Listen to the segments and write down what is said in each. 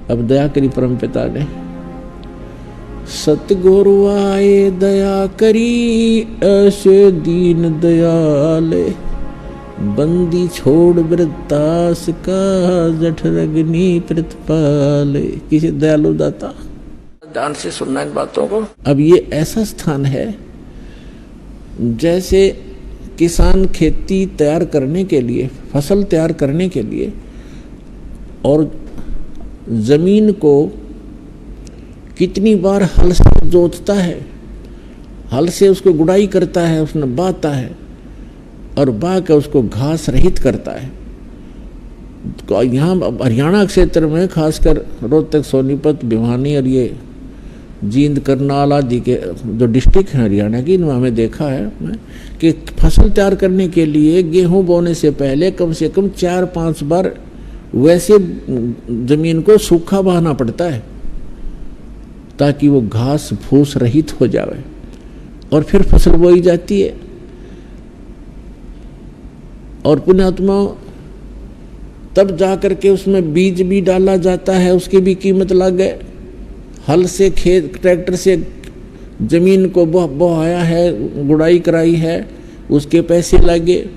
अब दया करी परमपिता ने, सतगुरु आए दया करी, ऐसे दीन दयाले, बंदी छोड़ वृत्तास का, जठ रगनी प्रतिपाले। किसी दयालु दाता, ध्यान से सुनना इन बातों को। अब ये ऐसा स्थान है जैसे किसान खेती तैयार करने के लिए, फसल तैयार करने के लिए, और जमीन को कितनी बार हल से जोतता है, हल से उसको गुड़ाई करता है, उसमें बाता है और बा के उसको घास रहित करता है। तो यहाँ हरियाणा क्षेत्र में खासकर रोहतक, सोनीपत, भिवानी और ये जींद, करनाल आदि के जो डिस्ट्रिक्ट हैं हरियाणा की, इनमें हमें देखा है कि फसल तैयार करने के लिए गेहूं बोने से पहले कम से कम 4-5 बार वैसे जमीन को सूखा बहाना पड़ता है ताकि वो घास फूस रहित हो जाए और फिर फसल बोई जाती है। और पुण्यात्मा तब जाकर के उसमें बीज भी डाला जाता है, उसकी भी कीमत लगे। हल से खेत, ट्रैक्टर से जमीन को बोहाया है, गुड़ाई कराई है, उसके पैसे लगे,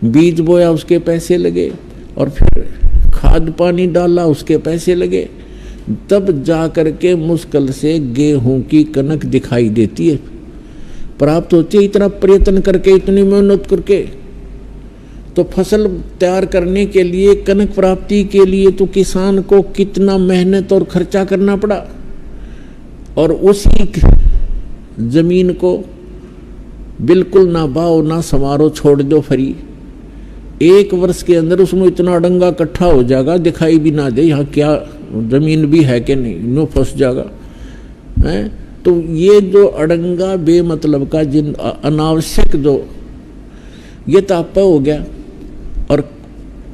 बीज बोया उसके पैसे लगे, और फिर खाद पानी डाला उसके पैसे लगे। तब जा कर के मुश्किल से गेहूं की कनक दिखाई देती है, प्राप्त होती है। इतना प्रयत्न करके, इतनी मेहनत करके, तो फसल तैयार करने के लिए, कनक प्राप्ति के लिए तो किसान को कितना मेहनत और खर्चा करना पड़ा। और उसी जमीन को बिल्कुल ना बाओ ना समारो, छोड़ दो फ्री। 1 वर्ष के अंदर उसमें इतना अड़ंगा इकट्ठा हो जाएगा, दिखाई भी ना दे यहाँ क्या जमीन भी है कि नहीं, नो फंस जाएगा है। तो ये जो अड़ंगा बेमतलब का, जिन अनावश्यक जो, ये तापा हो गया। और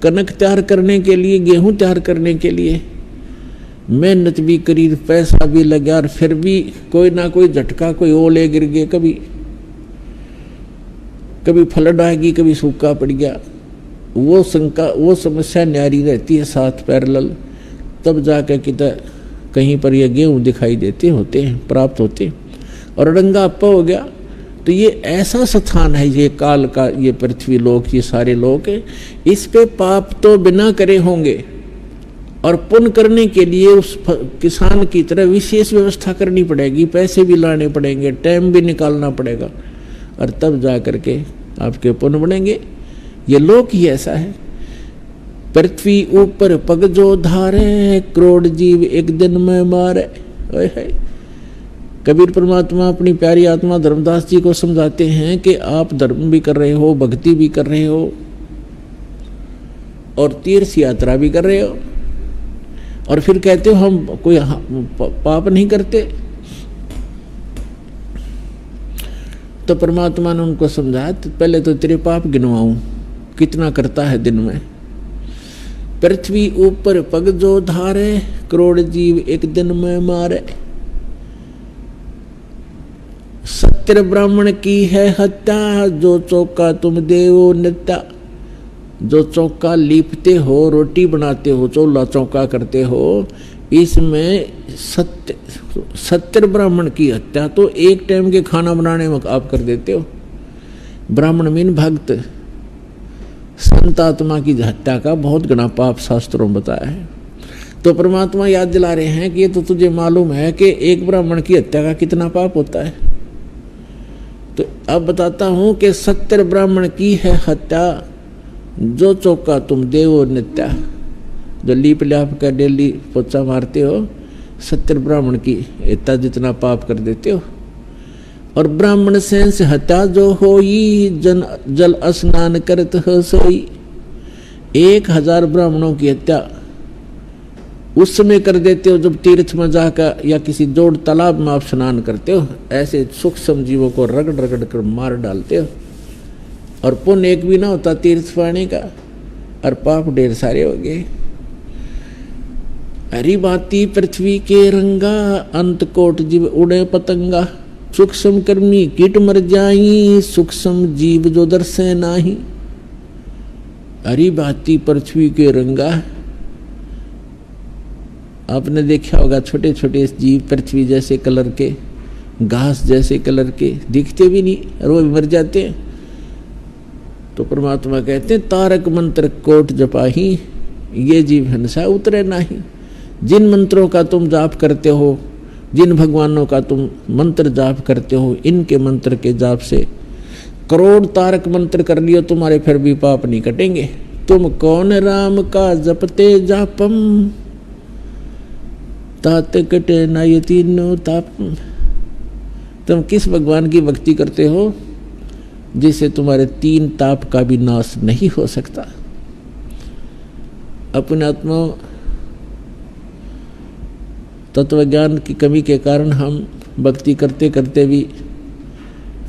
कनक तैयार करने के लिए, गेहूं तैयार करने के लिए मेहनत भी करी, पैसा भी लगा, और फिर भी कोई ना कोई झटका, कोई ओले गिर गए, कभी फ्लड आएगी, कभी सूखा पड़ गया, वो शंका, वो समस्या न्यारी रहती है साथ पैरेलल। तब जाकर किधर कहीं पर ये गेहूं दिखाई देते होते हैं, प्राप्त होते, और अड़ंगा अप्पा हो गया। तो ये ऐसा स्थान है, ये काल का, ये पृथ्वी लोक, ये सारे लोक है। इस पे पाप तो बिना करे होंगे, और पुण्य करने के लिए उस किसान की तरह विशेष व्यवस्था करनी पड़ेगी, पैसे भी लाने पड़ेंगे, टाइम भी निकालना पड़ेगा, और तब जा कर के आपके पुण्य बढ़ेंगे। ये लोक ही ऐसा है। पृथ्वी ऊपर पग जो धारे, करोड़ जीव एक दिन में मारे। कबीर परमात्मा अपनी प्यारी आत्मा धर्मदास जी को समझाते हैं कि आप धर्म भी कर रहे हो, भक्ति भी कर रहे हो, और तीर्थ यात्रा भी कर रहे हो, और फिर कहते हो हम कोई पाप नहीं करते। तो परमात्मा ने उनको समझाया, तो पहले तो तेरे पाप गिनवाऊं, कितना करता है दिन में। पृथ्वी ऊपर पग जो धारे, करोड़ जीव एक दिन में मारे। सत्य ब्राह्मण की है हत्या, जो चौका तुम देवो नित्या। जो चौका लीपते हो, रोटी बनाते हो, चौला चौका करते हो, इसमें सत्य ब्राह्मण की हत्या तो एक टाइम के खाना बनाने में आप कर देते हो। ब्राह्मण मीन भक्त, संत आत्मा की हत्या का बहुत गणा पाप शास्त्रों में बताया है। तो परमात्मा याद दिला रहे हैं कि ये तो तुझे मालूम है कि एक ब्राह्मण की हत्या का कितना पाप होता है। तो अब बताता हूं कि सत्य ब्राह्मण की है हत्या, जो चौका तुम देवो नित्या। जो लीप ल्याप कर डेली पोचा मारते हो, सत्य ब्राह्मण की हत्या जितना पाप कर देते हो। और ब्राह्मण सेंस हत्या जो होई, जल स्नान करत हो सोई। 1000 ब्राह्मणों की हत्या उस समय कर देते हो जब तीर्थ में जाकर या किसी जोड़ तालाब में आप स्नान करते हो। ऐसे सूक्ष्म जीवों को रगड़ रगड़ कर मार डालते हो, और पुण्य एक भी ना होता तीर्थ पाने का, और पाप ढेर सारे हो गए। हरी भांति पृथ्वी के रंगा, अंत कोट जीव उड़े पतंगा। सूक्ष्म कर्मी कीट मर जाई, सूक्ष्म जीव जो दर्शे नाही। हरी भांति पृथ्वी के रंगा, आपने देखा होगा छोटे छोटे जीव पृथ्वी जैसे कलर के, घास जैसे कलर के, दिखते भी नहीं और वो मर जाते हैं। तो परमात्मा कहते हैं तारक मंत्र कोट जपाही, ये जीव हंसा उतरे नाही। जिन मंत्रों का तुम जाप करते हो, जिन भगवानों का तुम मंत्र जाप करते हो, इनके मंत्र के जाप से करोड़ तारक मंत्र कर लियो तुम्हारे फिर भी पाप नहीं कटेंगे। तुम कौन राम का जपते जापम, तात कटे ना ये तीनों ताप। तुम किस भगवान की भक्ति करते हो जिससे तुम्हारे 3 ताप का भी नाश नहीं हो सकता। अपने आत्मा तत्वज्ञान की कमी के कारण हम भक्ति करते करते भी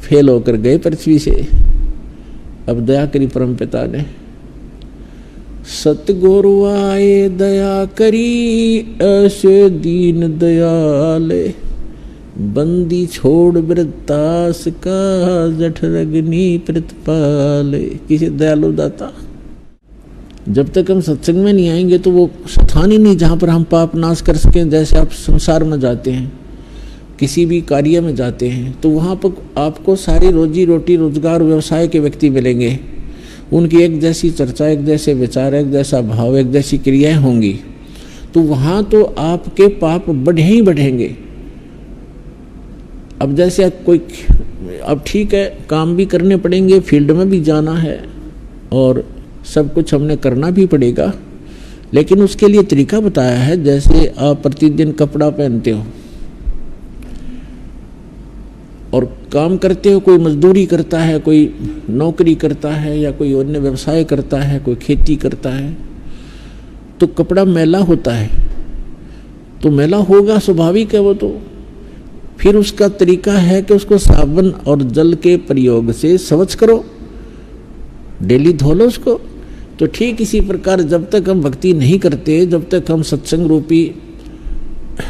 फेल होकर गए पृथ्वी से। अब दया करी परमपिता ने, सतगुरु आए दया करी, ऐसे दीन दयाले, बंदी छोड़ वृत्तास का, जठरग्नि प्रतिपाले। किसी दयालु दाता। जब तक हम सत्संग में नहीं आएंगे तो वो स्थान ही नहीं जहाँ पर हम पाप नाश कर सकें। जैसे आप संसार में जाते हैं, किसी भी कार्य में जाते हैं, तो वहाँ पर आपको सारी रोजी रोटी रोजगार व्यवसाय के व्यक्ति मिलेंगे। उनकी एक जैसी चर्चा, एक जैसे विचार, एक जैसा भाव, एक जैसी क्रियाएं होंगी। तो वहाँ तो आपके पाप बढ़े ही बढ़ेंगे। अब जैसे कोई, अब ठीक है काम भी करने पड़ेंगे, फील्ड में भी जाना है और सब कुछ हमने करना भी पड़ेगा, लेकिन उसके लिए तरीका बताया है। जैसे आप प्रतिदिन कपड़ा पहनते हो और काम करते हो, कोई मजदूरी करता है, कोई नौकरी करता है, या कोई अन्य व्यवसाय करता है, कोई खेती करता है, तो कपड़ा मैला होता है, तो मैला होगा, स्वाभाविक है वो। तो फिर उसका तरीका है कि उसको साबुन और जल के प्रयोग से स्वच्छ करो, डेली धो लो उसको। तो ठीक इसी प्रकार जब तक हम भक्ति नहीं करते, जब तक हम सत्संग रूपी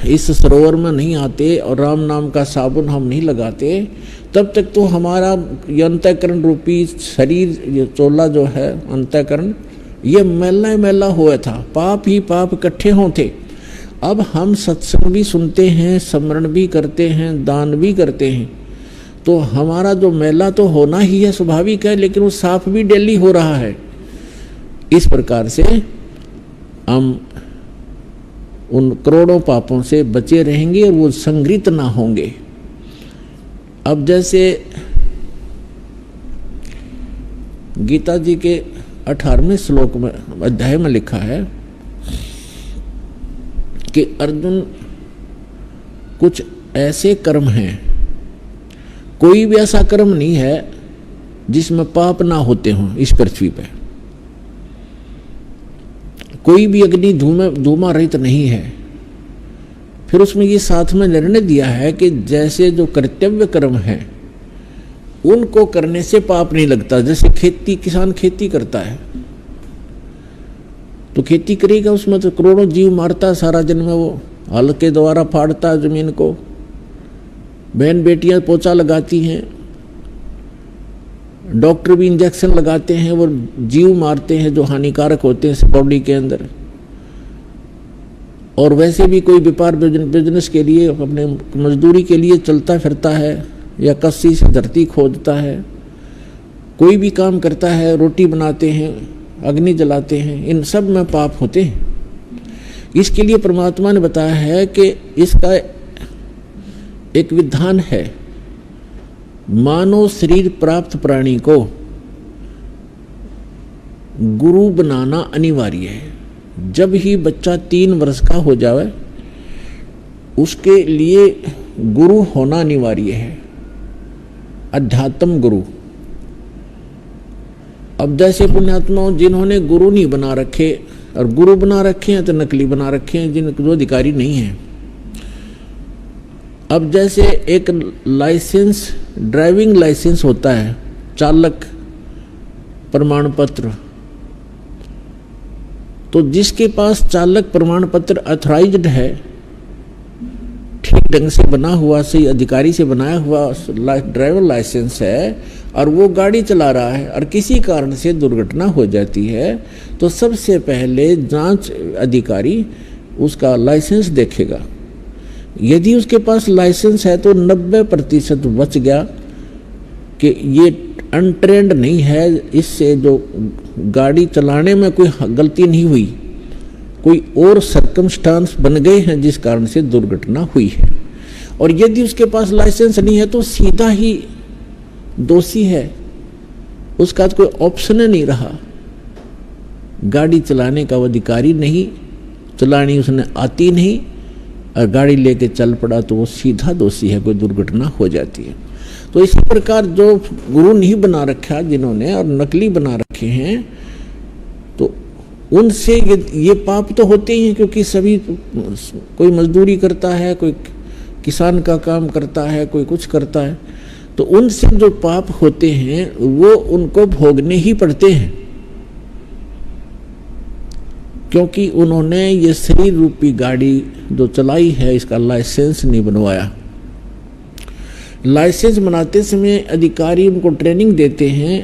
इस सरोवर में नहीं आते और राम नाम का साबुन हम नहीं लगाते, तब तक तो हमारा ये अंतःकरण रूपी शरीर, ये चोला जो है अंतःकरण, ये मैला ही मैला हुआ था, पाप ही पाप इकट्ठे होते। अब हम सत्संग भी सुनते हैं, स्मरण भी करते हैं, दान भी करते हैं, तो हमारा जो मैला तो होना ही है, स्वाभाविक है, लेकिन वो साफ भी डेली हो रहा है। इस प्रकार से हम उन करोड़ों पापों से बचे रहेंगे और वो संग्रहित ना होंगे। अब जैसे गीता जी के 18वें श्लोक में, अध्याय में लिखा है कि अर्जुन, कुछ ऐसे कर्म हैं, कोई भी ऐसा कर्म नहीं है जिसमें पाप ना होते हों इस पृथ्वी पे। कोई भी अग्नि धूमा रहित नहीं है। फिर उसमें ये साथ में निर्णय दिया है कि जैसे जो कर्तव्य कर्म है उनको करने से पाप नहीं लगता। जैसे खेती, किसान खेती करता है तो खेती करेगा, उसमें तो करोड़ों जीव मारता है सारा दिन में, वो हल के द्वारा फाड़ता है जमीन को, बहन बेटियां पोछा लगाती हैं, डॉक्टर भी इंजेक्शन लगाते हैं, वो जीव मारते हैं जो हानिकारक होते हैं बॉडी के अंदर। और वैसे भी कोई व्यापार बिजनेस के लिए, अपने मजदूरी के लिए चलता फिरता है, या कस्सी से धरती खोदता है, कोई भी काम करता है, रोटी बनाते हैं, अग्नि जलाते हैं, इन सब में पाप होते हैं। इसके लिए परमात्मा ने बताया है कि इसका एक विधान है, मानव शरीर प्राप्त प्राणी को गुरु बनाना अनिवार्य है। जब ही बच्चा 3 वर्ष का हो जाए उसके लिए गुरु होना अनिवार्य है, अध्यात्म गुरु। अब जैसे पुण्यात्माओं जिन्होंने गुरु नहीं बना रखे, और गुरु बना रखे हैं तो नकली बना रखे हैं, जिनके जो अधिकारी नहीं है। अब जैसे एक लाइसेंस, ड्राइविंग लाइसेंस होता है, चालक प्रमाण पत्र, तो जिसके पास चालक प्रमाण पत्र अथॉराइज्ड है, ठीक ढंग से बना हुआ, सही अधिकारी से बनाया हुआ ड्राइवर लाइसेंस है, और वो गाड़ी चला रहा है और किसी कारण से दुर्घटना हो जाती है, तो सबसे पहले जांच अधिकारी उसका लाइसेंस देखेगा। यदि उसके पास लाइसेंस है तो 90% बच गया कि ये अनट्रेंड नहीं है, इससे जो गाड़ी चलाने में कोई गलती नहीं हुई, कोई और सर्कमस्टांस बन गए हैं जिस कारण से दुर्घटना हुई है। और यदि उसके पास लाइसेंस नहीं है तो सीधा ही दोषी है, उसका तो कोई ऑप्शन नहीं रहा, गाड़ी चलाने का वो अधिकारी नहीं, चलानी उसने आती नहीं और गाड़ी लेके चल पड़ा तो वो सीधा दोषी है, कोई दुर्घटना हो जाती है। तो इसी प्रकार जो गुरु नहीं बना रखा जिन्होंने और नकली बना रखे हैं, तो उनसे ये पाप तो होते ही हैं, क्योंकि सभी कोई मजदूरी करता है, कोई किसान का काम करता है, कोई कुछ करता है, तो उनसे जो पाप होते हैं वो उनको भोगने ही पड़ते हैं, क्योंकि उन्होंने ये शरीर रूपी गाड़ी जो चलाई है इसका लाइसेंस नहीं बनवाया। लाइसेंस बनाते समय अधिकारी उनको ट्रेनिंग देते हैं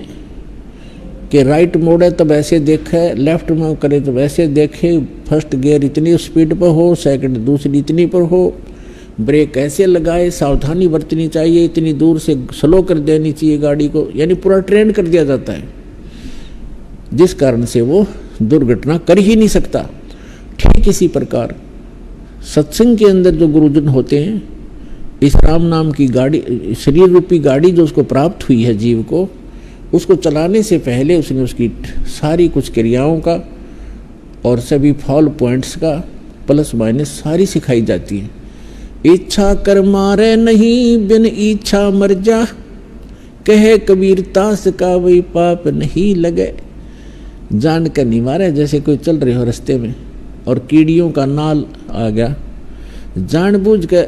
कि राइट मोड़ है तब ऐसे देखे, लेफ्ट में करे तो वैसे देखे, फर्स्ट गियर इतनी स्पीड पर हो, सेकंड दूसरी इतनी पर हो, ब्रेक ऐसे लगाए, सावधानी बरतनी चाहिए, इतनी दूर से स्लो कर देनी चाहिए गाड़ी को, यानी पूरा ट्रेन कर दिया जाता है, जिस कारण से वो दुर्घटना कर ही नहीं सकता। ठीक इसी प्रकार सत्संग के अंदर जो गुरुजन होते हैं, इस राम नाम की गाड़ी, शरीर रूपी गाड़ी जो उसको प्राप्त हुई है जीव को, उसको चलाने से पहले उसने उसकी सारी कुछ क्रियाओं का और सभी फॉल पॉइंट्स का प्लस माइनस सारी सिखाई जाती है। इच्छा कर मारे नहीं बिन इच्छा मर जा, कहे कबीर तास का वही पाप नहीं लगे। जान कर नहीं मारे, जैसे कोई चल रहे हो रास्ते में और कीड़ियों का नाल आ गया, जानबूझ के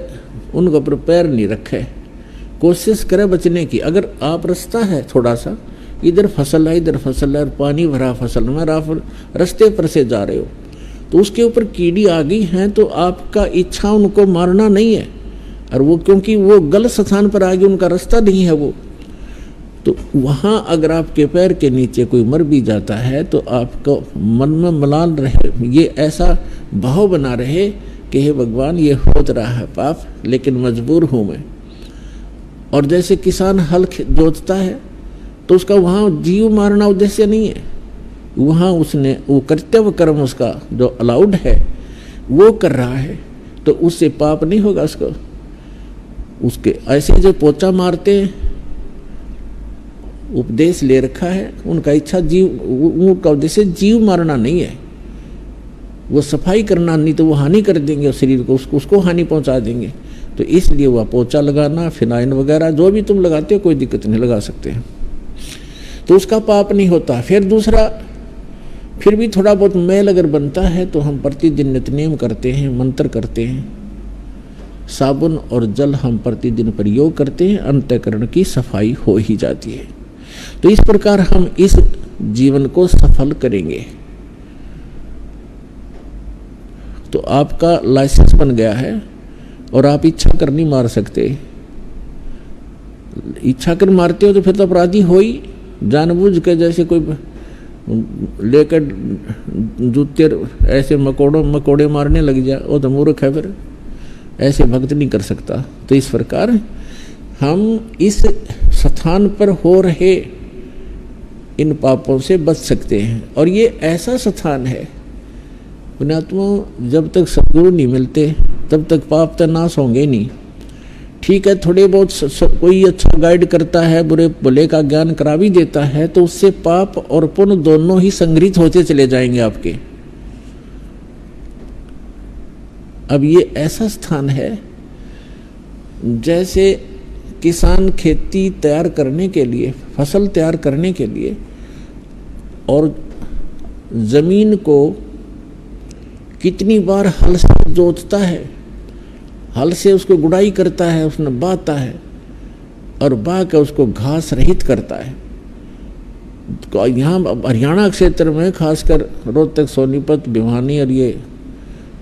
उनके ऊपर पैर नहीं रखे, कोशिश करे बचने की। अगर आप रास्ता है थोड़ा सा, इधर फसल है इधर फसल है और पानी भरा फसल में, आप रास्ते पर से जा रहे हो तो उसके ऊपर कीड़ी आ गई हैं, तो आपका इच्छा उनको मारना नहीं है, और वो क्योंकि वो गलत स्थान पर आ गई, उनका रास्ता नहीं है वो, तो वहाँ अगर आपके पैर के नीचे कोई मर भी जाता है तो आपको मन में मलाल रहे, ये ऐसा भाव बना रहे कि हे भगवान ये हो रहा है पाप, लेकिन मजबूर हूँ मैं। और जैसे किसान हल जोतता है तो उसका वहाँ जीव मारना उद्देश्य नहीं है, वहाँ उसने वो कर्तव्य कर्म उसका जो अलाउड है वो कर रहा है, तो उससे पाप नहीं होगा उसको। उसके ऐसे जो पोचा मारते हैं, उपदेश ले रखा है, उनका इच्छा जीव, उनका उद्देश्य जीव मारना नहीं है, वो सफाई करना, नहीं तो वो हानि कर देंगे शरीर को, उसको हानि पहुंचा देंगे। तो इसलिए वह पोचा लगाना, फिनाइन वगैरह जो भी तुम लगाते हो कोई दिक्कत नहीं, लगा सकते हैं, तो उसका पाप नहीं होता। फिर दूसरा, फिर भी थोड़ा बहुत मैल अगर बनता है तो हम प्रतिदिन नित्यनेम करते हैं, मंत्र करते हैं, साबुन और जल हम प्रतिदिन प्रयोग करते हैं, अंतःकरण की सफाई हो ही जाती है। तो इस प्रकार हम इस जीवन को सफल करेंगे। तो आपका लाइसेंस बन गया है और आप इच्छा कर नहीं मार सकते। इच्छा कर मारते हो तो फिर तो अपराधी हो ही, जानबूझ के जैसे कोई लेकर जूते ऐसे मकोड़े मारने लग जाए, वो तो मूर्ख है, फिर ऐसे भक्त नहीं कर सकता। तो इस प्रकार हम इस स्थान पर हो रहे इन पापों से बच सकते हैं। और ये ऐसा स्थान है पुण्यात्मा, जब तक सद्गुरु नहीं मिलते तब तक पाप तो नाश होंगे नहीं। ठीक है, थोड़े बहुत कोई अच्छा गाइड करता है, बुरे भले का ज्ञान करा भी देता है, तो उससे पाप और पुण्य दोनों ही संग्रहित होते चले जाएंगे आपके। अब ये ऐसा स्थान है जैसे किसान खेती तैयार करने के लिए, फसल तैयार करने के लिए, और जमीन को कितनी बार हल से जोतता है, हल से उसको गुड़ाई करता है, उसने बाता है और बा के उसको घास रहित करता है। तो यहाँ हरियाणा क्षेत्र में खासकर रोहतक, सोनीपत, भिवानी और ये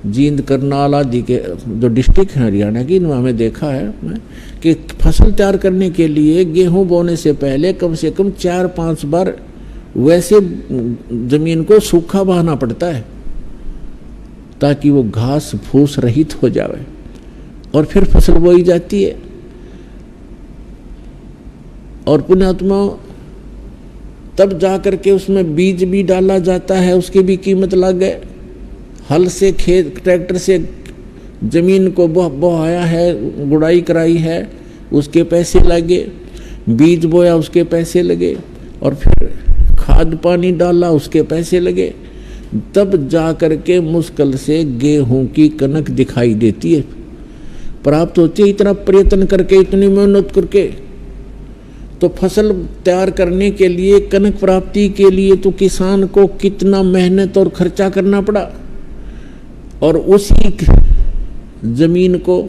जींद, करनाल आदि के जो डिस्ट्रिक्ट हैं हरियाणा की, इनमें हमें देखा है मैं कि फसल तैयार करने के लिए गेहूं बोने से पहले कम से कम 4-5 बार वैसे जमीन को सूखा बहाना पड़ता है, ताकि वो घास फूस रहित हो जाए और फिर फसल बोई जाती है। और पुण्यात्मा तब जाकर के उसमें बीज भी डाला जाता है, उसकी भी कीमत लग है। हल से खेत ट्रैक्टर से जमीन को बोहाया है, गुड़ाई कराई है, उसके पैसे लगे, बीज बोया उसके पैसे लगे, और फिर खाद पानी डाला उसके पैसे लगे, तब जाकर के मुश्किल से गेहूं की कनक दिखाई देती है, प्राप्त होती है। इतना प्रयत्न करके, इतनी मेहनत करके, तो फसल तैयार करने के लिए, कनक प्राप्ति के लिए तो किसान को कितना मेहनत और खर्चा करना पड़ा। और उसी जमीन को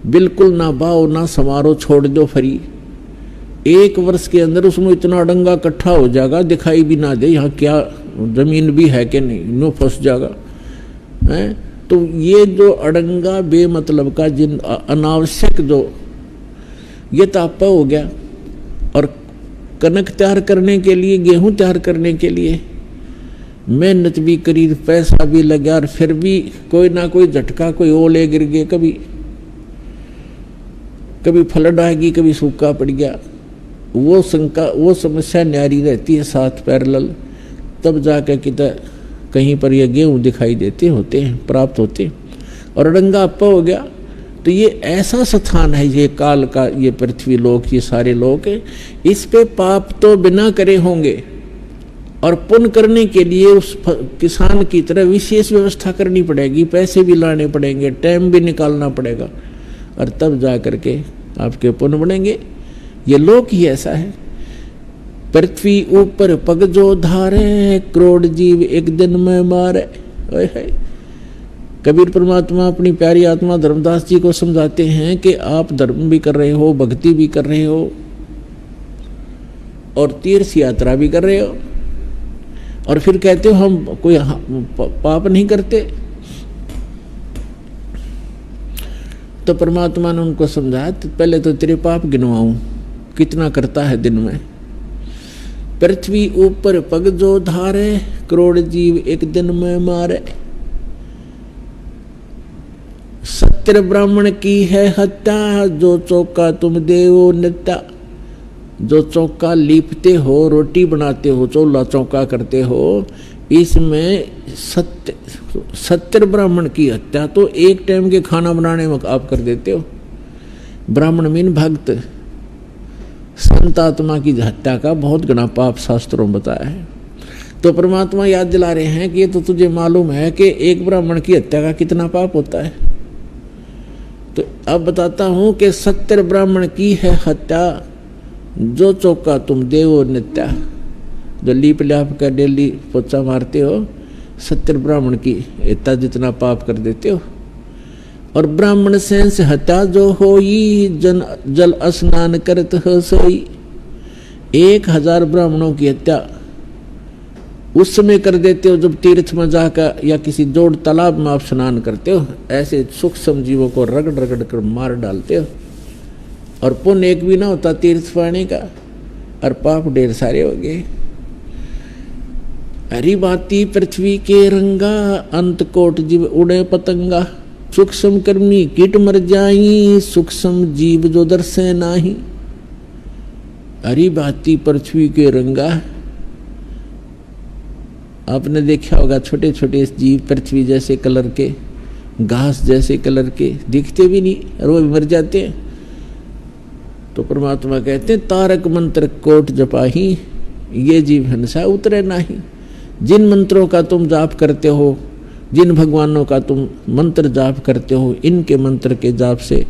बिल्कुल ना बाओ ना समारो, छोड़ दो फ्री। एक वर्ष के अंदर उसमें इतना अड़ंगा इकट्ठा हो जाएगा, दिखाई भी ना दे यहाँ क्या जमीन भी है कि नहीं, नो फंस जाएगा है। तो ये जो अड़ंगा बेमतलब का, जिन अनावश्यक जो ये तापा हो गया। और कनक तैयार करने के लिए, गेहूं तैयार करने के लिए मेहनत भी करी, पैसा भी लगा, और फिर भी कोई ना कोई झटका, कोई ओले गिर गए, कभी फ्लड आएगी, कभी सूखा पड़ गया, वो शंका, वो समस्या न्यारी रहती है साथ पैरेलल। तब जाकर किधर कहीं पर ये गेहूं दिखाई देते होते हैं, प्राप्त होते हैं। और अड़ंगा अप्पा हो गया। तो ये ऐसा स्थान है, ये काल का, ये पृथ्वी लोक, ये सारे लोक है। इस पे पाप तो बिना करे होंगे, और पुण्य करने के लिए उस किसान की तरह विशेष व्यवस्था करनी पड़ेगी, पैसे भी लाने पड़ेंगे, टाइम भी निकालना पड़ेगा, और तब जा करके आपके पुण्य बनेंगे। ये लोक ही ऐसा है। पृथ्वी ऊपर पग जो धारे, करोड़ जीव एक दिन में मारे। कबीर परमात्मा अपनी प्यारी आत्मा धर्मदास जी को समझाते हैं कि आप धर्म भी कर रहे हो, भक्ति भी कर रहे हो, और तीर्थ यात्रा भी कर रहे हो, और फिर कहते हो हम कोई पाप नहीं करते। तो परमात्मा ने उनको समझाया, पहले तो तेरे पाप गिनवाऊं, कितना करता है दिन में। पृथ्वी ऊपर पग जो धारे, करोड़ जीव एक दिन में मारे। सत्य ब्राह्मण की है हत्या, जो चौका तुम देवो नित्या। जो चौका लीपते हो, रोटी बनाते हो, चौला चौका करते हो, इसमें सत्य ब्राह्मण की हत्या तो एक टाइम के खाना बनाने में आप कर देते हो। ब्राह्मण मीन भक्त, संत आत्मा की हत्या का बहुत गणा पाप शास्त्रों में बताया है। तो परमात्मा याद दिला रहे हैं कि ये तो तुझे मालूम है कि एक ब्राह्मण की हत्या का कितना पाप होता है। तो अब बताता हूं कि सत्य ब्राह्मण की है हत्या, जो चौका तुम देवो नित्या। जो लीप ल्याप कर डेली पोछा मारते हो, सत्य ब्राह्मण की हत्या जितना पाप कर देते हो। और ब्राह्मण सेंस हत्या जो होई, जल स्नान करत हो सोई। 1000 ब्राह्मणों की हत्या उस समय कर देते हो जब तीर्थ में जाकर या किसी जोड़ तालाब में आप स्नान करते हो। ऐसे सूक्ष्म जीवों को रगड़ रगड़ कर मार डालते हो, और पुण्य एक भी ना होता तीर्थ पाने का, और पाप ढेर सारे हो गए। हरी बाती पृथ्वी के रंगा, अंत कोट जीव उड़े पतंगा। सूक्ष्म कर्मी कीट मर जाई, सूक्ष्म जीव जो दर्शे नाही। हरी बाती पृथ्वी के रंगा। आपने देखा होगा छोटे छोटे जीव पृथ्वी जैसे कलर के, घास जैसे कलर के, दिखते भी नहीं और वो भी मर जाते हैं। तो परमात्मा कहते हैं तारक मंत्र कोट जपाही, ये जीव हंसा उतरे नाही। जिन मंत्रों का तुम जाप करते हो, जिन भगवानों का तुम मंत्र जाप करते हो, इनके मंत्र के जाप से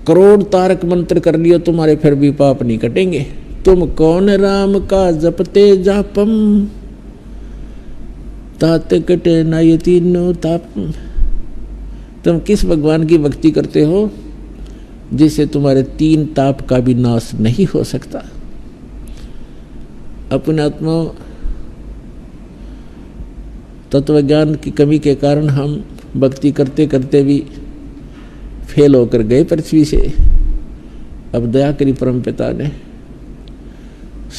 करोड़ तारक मंत्र कर लियो तुम्हारे, फिर भी पाप नहीं कटेंगे। तुम कौन राम का जपते जापम, तात कटे ना ये तीनों ताप। तुम किस भगवान की भक्ति करते हो जिससे तुम्हारे 3 ताप का भी नाश नहीं हो सकता। अपने आत्मा तत्वज्ञान की कमी के कारण हम भक्ति करते करते भी फेल होकर गए पृथ्वी से। अब दया करी परम पिता ने,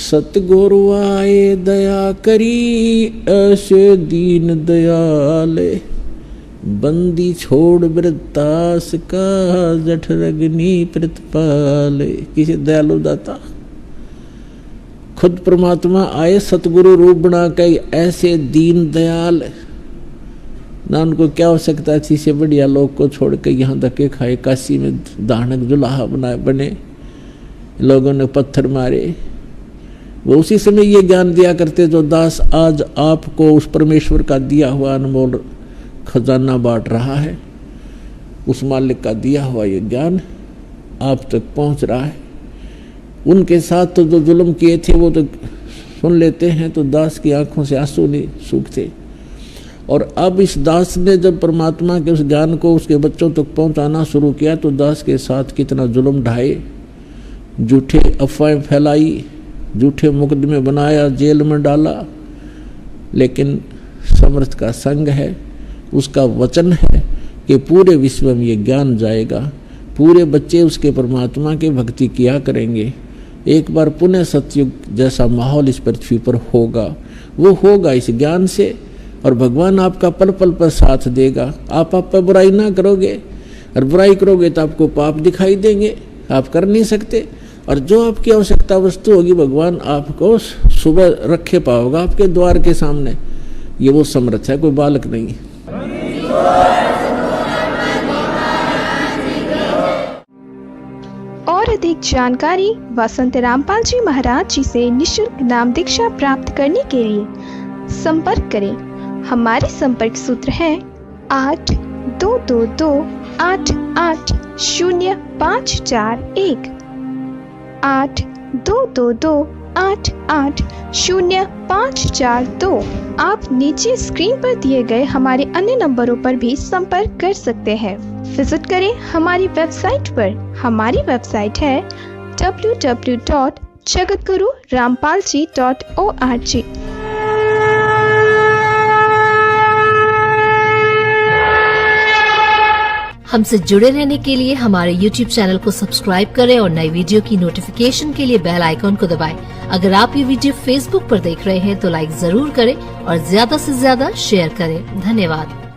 सतगुरु आए दया करी, ऐसे दीन दयाले। बंदी छोड़ वृत्तास का जठरग्नि प्रतिपाल। किसी दयालु दाता खुद परमात्मा आए सतगुरु रूप बना के, ऐसे दीन दयाल ना उनको क्या आवश्यकता थी से बढ़िया लोग को छोड़ के यहाँ धक्के खाए, काशी में दानक जुलाहा बने, लोगों ने पत्थर मारे। वो उसी समय ये ज्ञान दिया करते जो दास आज आपको उस परमेश्वर का दिया हुआ अनमोल खजाना बांट रहा है। उस मालिक का दिया हुआ ये ज्ञान आप तक पहुंच रहा है। उनके साथ तो जो जुल्म किए थे वो तो सुन लेते हैं, तो दास की आंखों से आंसू नहीं सूखते। और अब इस दास ने जब परमात्मा के उस ज्ञान को उसके बच्चों तक पहुंचाना शुरू किया तो दास के साथ कितना जुल्म ढाए, झूठे अफवाहें फैलाई, झूठे मुकदमे बनाया, जेल में डाला। लेकिन समर्थ का संग है, उसका वचन है कि पूरे विश्व में ये ज्ञान जाएगा, पूरे बच्चे उसके परमात्मा के भक्ति किया करेंगे। एक बार पुनः सतयुग जैसा माहौल इस पृथ्वी पर होगा, वो होगा इस ज्ञान से। और भगवान आपका पल पल पर साथ देगा। आप पर बुराई ना करोगे, और बुराई करोगे तो आपको पाप दिखाई देंगे, आप कर नहीं सकते। और जो आपकी आवश्यकता वस्तु होगी भगवान आपको सुबह रखे पाओगा आपके द्वार के सामने। ये वो समर्थ है, कोई बालक नहीं है। और अधिक जानकारी वसंत रामपाल जी महाराज जी से निःशुल्क नाम दीक्षा प्राप्त करने के लिए संपर्क करें। हमारे संपर्क सूत्र है 8222880541 8222880542। आप नीचे स्क्रीन पर दिए गए हमारे अन्य नंबरों पर भी संपर्क कर सकते हैं। विजिट करें हमारी वेबसाइट पर। हमारी वेबसाइट है www.jagatgururampalji.org। हमसे जुड़े रहने के लिए हमारे YouTube चैनल को सब्सक्राइब करें और नई वीडियो की नोटिफिकेशन के लिए बेल आइकॉन को दबाएं। अगर आप ये वीडियो Facebook पर देख रहे हैं तो लाइक जरूर करें और ज्यादा से ज्यादा शेयर करें। धन्यवाद।